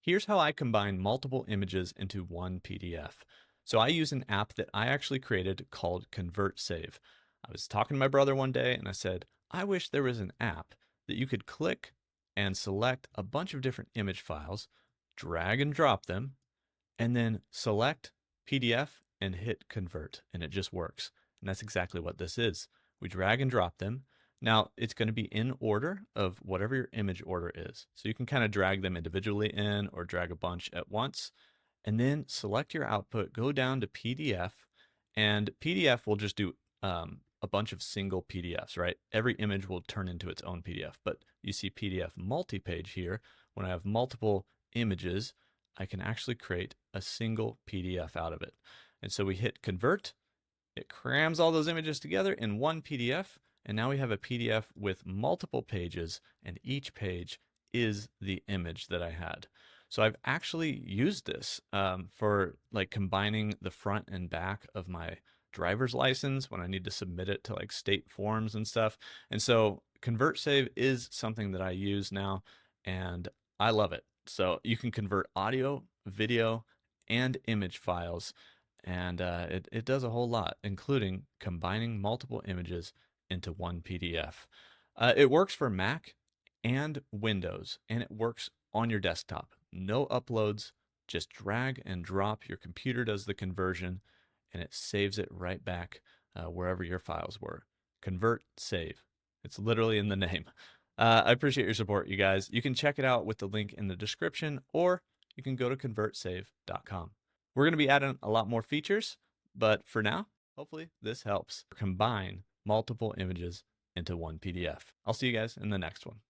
Here's how I combine multiple images into one PDF. So I use an app that I actually created called ConvertSave. I was talking to my brother one day and I said, I wish there was an app that you could click and select a bunch of different image files, drag and drop them, and then select PDF and hit convert, and it just works. And that's exactly what this is. We drag and drop them. Now it's going to be in order of whatever your image order is. So you can kind of drag them individually in or drag a bunch at once, and then select your output, go down to PDF, and PDF will just do a bunch of single PDFs, right? Every image will turn into its own PDF, but you see PDF multi-page here. When I have multiple images, I can actually create a single PDF out of it. And so we hit convert, it crams all those images together in one PDF, and now we have a PDF with multiple pages, and each page is the image that I had. So I've actually used this for like combining the front and back of my driver's license when I need to submit it to like state forms and stuff. And so ConvertSave is something that I use now, and I love it. So you can convert audio, video, and image files, and it does a whole lot, including combining multiple images into one PDF. It works for Mac and Windows, and it works on your desktop. No uploads, just drag and drop. Your computer does the conversion, and it saves it right back wherever your files were. Convert, save. It's literally in the name. I appreciate your support, you guys. You can check it out with the link in the description, or you can go to convertsave.com. We're going to be adding a lot more features, but for now, hopefully this helps combine multiple images into one PDF. I'll see you guys in the next one.